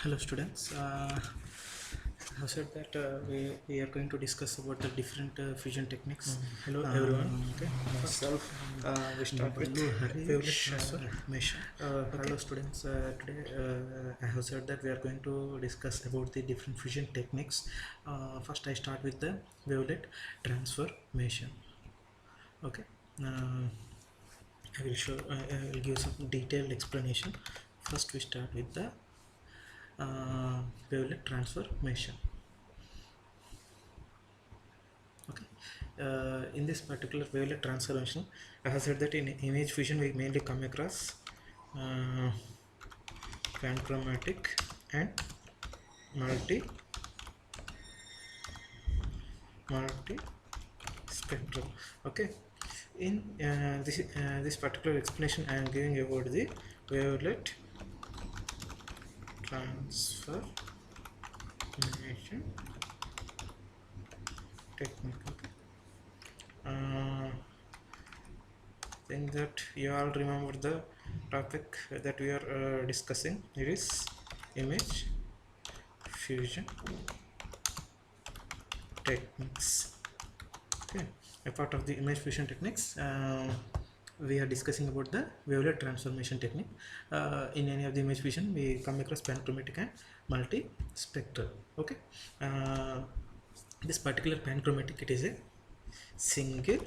Hello students, I have said that we are going to discuss about the different fusion techniques. Hello everyone. Okay, first we start with wavelet transformation. Hello students, today I have said that we are going to discuss about the different fusion techniques. First I start with the wavelet transformation. Okay, I will give some detailed explanation. First we start with the wavelet transformation. Okay, in this particular wavelet transformation, I have said that in image fusion we mainly come across panchromatic and multi spectral. Okay, in this particular explanation I am giving about the wavelet transformation technique. Okay. Think that you all remember the topic that we are discussing. It is image fusion techniques. Okay, a part of the image fusion techniques, we are discussing about the wavelet transformation technique. In any of the image fusion we come across panchromatic and multispectral. Okay, this particular panchromatic, it is a single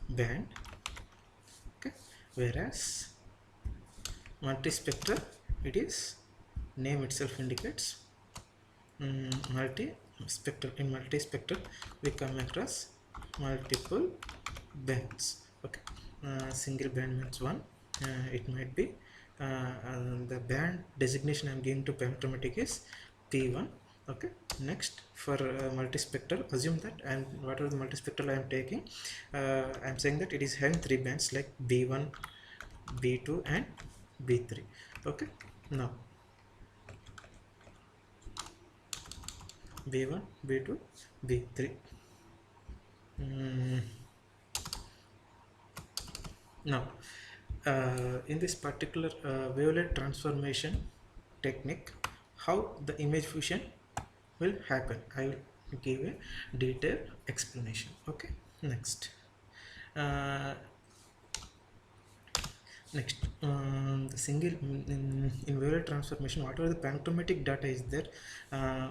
band. Okay, whereas multispectral, it is, name itself indicates, multispectral. In multispectral we come across multiple bands. Okay, single band means one. It might be the band designation I am giving to panchromatic is P1. Okay, next for multispectral, assume that, and whatever the multispectral I am taking, I am saying that it is having three bands like B1, B2 and B3. Okay, now B1, B2, B3. Now in this particular wavelet transformation technique, how the image fusion will happen, I will give a detailed explanation. Okay, next the single in wavelet transformation, whatever the panchromatic data is there,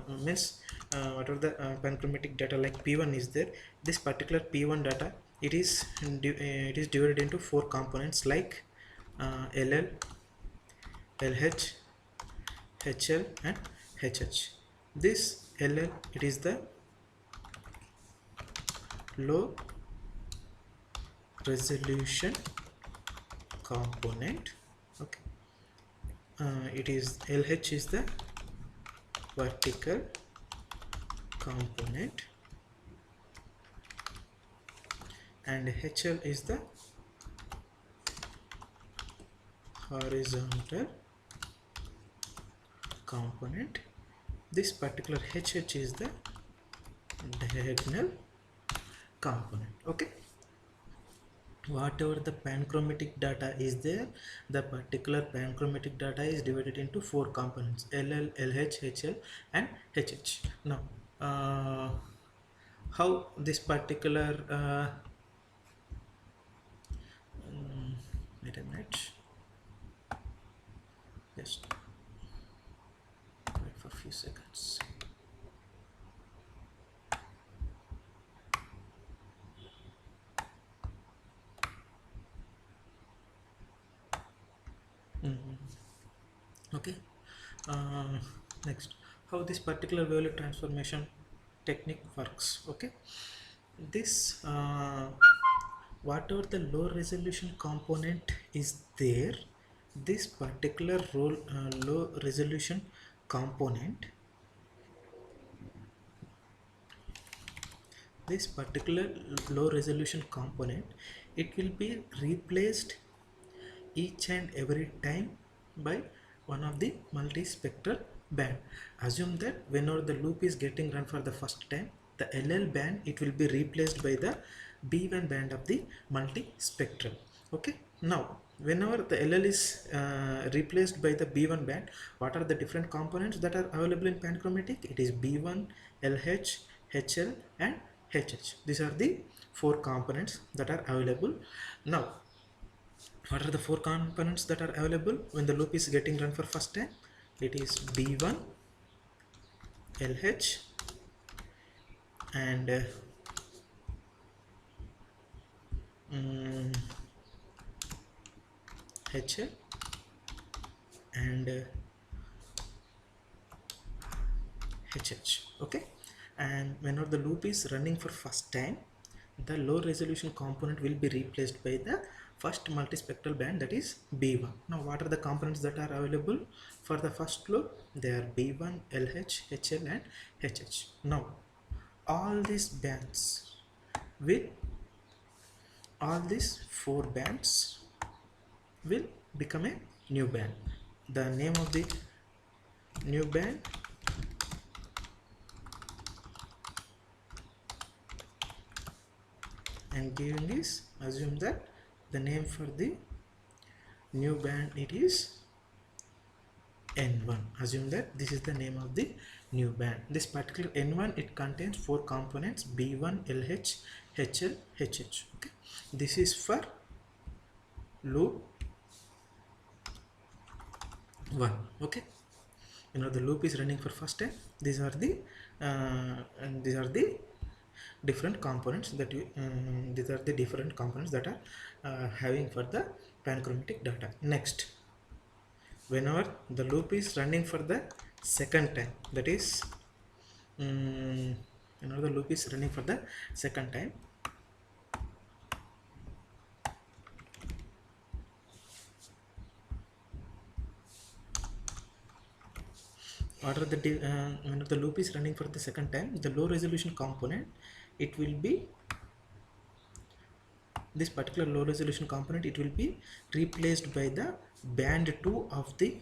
means whatever the panchromatic data like P1 is there, this particular P1 data, it is divided into four components like LL, LH, HL and HH. This LL, it is the low resolution component. Okay, it is LH is the vertical component and HL is the horizontal component. This particular HH is the diagonal component. Okay, whatever the panchromatic data is there, the particular panchromatic data is divided into four components: LL, LH, HL and HH. Now how this particular wait a minute, just wait for a few seconds. Okay, next, how this particular wavelet transformation technique works. Okay, this whatever the low resolution component is there, this particular low resolution component, this particular low resolution component, it will be replaced each and every time by one of the multispectral band. Assume that whenever the loop is getting run for the first time, the LL band, it will be replaced by the B1 band of the multispectral. Okay, now whenever the LL is replaced by the B1 band, what are the different components that are available in panchromatic? It is B1, LH, HL and HH. These are the four components that are available. Now, what are the four components that are available when the loop is getting run for first time? It is B1, LH and HL and HH. Okay, and whenever the loop is running for first time, the low resolution component will be replaced by the first multispectral band, that is B1. Now what are the components that are available for the first loop? They are B1, LH, HL and HH. Now all these bands will all these four bands will become a new band. The name of the new band I'm giving is, assume that the name for the new band it is N1. Assume that this is the name of the new band. This particular N1, it contains four components B1, LH, HL, HH. Okay, this is for loop 1. Okay, you know the loop is running for first time. These are the and these are the different components that you these are the different components that are having for the panchromatic data. Next, whenever the loop is running for the second time, that is whenever the loop is running for the second time, what are the whenever the loop is running for the second time, the low resolution component, it will be this particular low resolution component, it will be replaced by the band 2 of the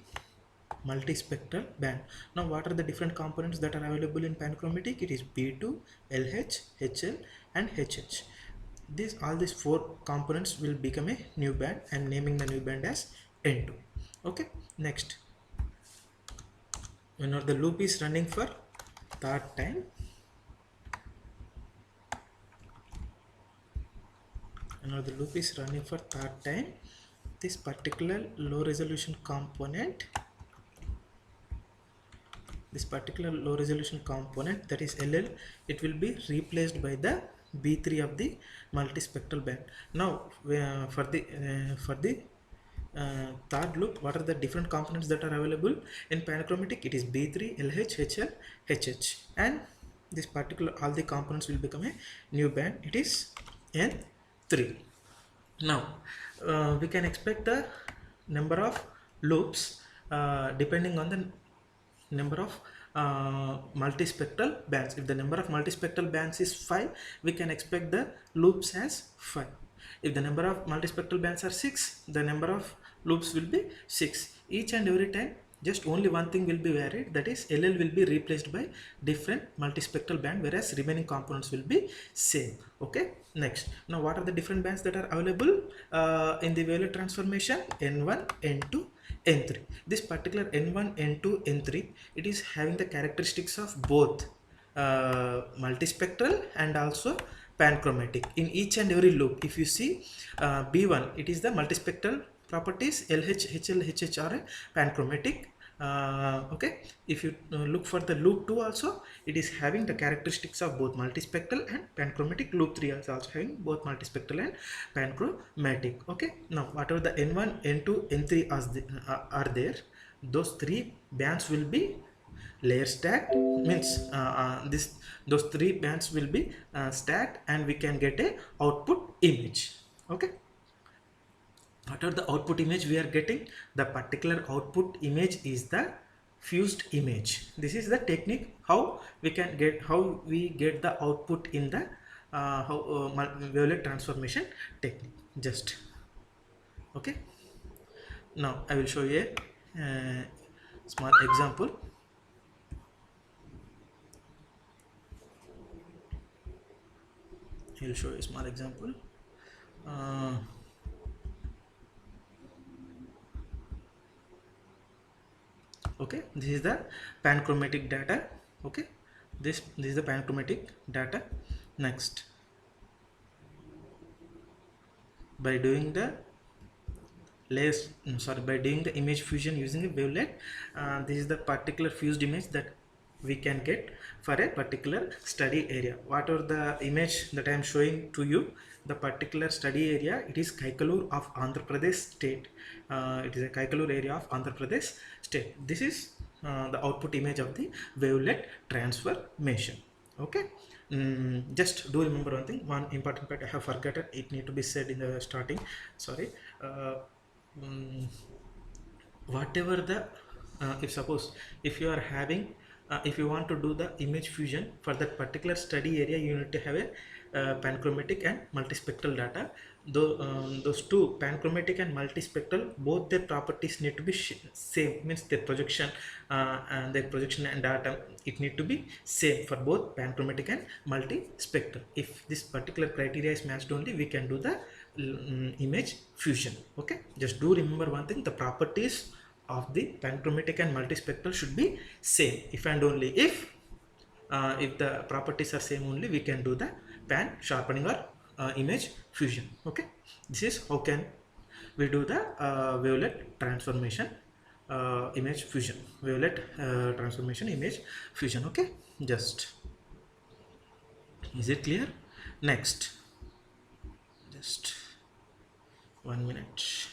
multispectral band. Now what are the different components that are available in panchromatic? It is B2, LH, HL and HH. All these four components will become a new band. I am naming the new band as N2. Okay, next, whenever the loop is running for third time, whenever the loop is running for third time, this particular low resolution component, that is LL, it will be replaced by the B3 of the multispectral band. Now for the third loop, what are the different components that are available in panchromatic? It is B3, LH, HL, HH, and this particular all the components will become a new band. It is N3. Now we can expect the number of loops depending on the number of multispectral bands. If the number of multispectral bands is 5, we can expect the loops as 5. If the number of multispectral bands are 6, the number of loops will be 6. Each and every time, just only one thing will be varied, that is LL will be replaced by different multispectral band, whereas remaining components will be same. Okay, next, now what are the different bands that are available in the wavelet transformation? N1, N2, N3. This particular N1, N2, N3, it is having the characteristics of both multispectral and also panchromatic. In each and every loop, if you see B1, it is the multispectral properties, LH, HL, HH are panchromatic. Okay, if you look for the loop 2 also, it is having the characteristics of both multispectral and panchromatic. Loop 3 is also having both multispectral and panchromatic. Okay, now whatever the N1, N2, N3 are there, those three bands will be layer stacked, means those three bands will be stacked, and we can get a output image. Okay, whatever the output image we are getting, the particular output image is the fused image. This is the technique how we get the output in the wavelet transformation technique. Just okay, now I will show you a small example. I will show you a small example. Okay, this is the panchromatic data. Okay, this is the panchromatic data. Next, by doing the by doing the image fusion using a wavelet, this is the particular fused image that we can get for a particular study area. What are the image that I am showing to you? The particular study area, it is Kaikalur of Andhra Pradesh state. It is a Kaikalur area of Andhra Pradesh state. This is the output image of the wavelet transformation. Okay. Just do remember one thing, one important part I have forgotten, it need to be said in the starting. Sorry. Mm, Whatever the if suppose if you are having if you want to do the image fusion for that particular study area, you need to have a panchromatic and multispectral data. Though those two, panchromatic and multispectral, both their properties need to be same, means their projection and data, it need to be same for both panchromatic and multispectral. If this particular criteria is matched only, we can do the image fusion. Okay, just do remember one thing, the properties of the panchromatic and multispectral should be same. If and only if the properties are same only, we can do the pan sharpening or image fusion. Okay, this is how can we do the wavelet transformation image fusion, wavelet transformation image fusion. Okay, just, is it clear? Next, just 1 minute.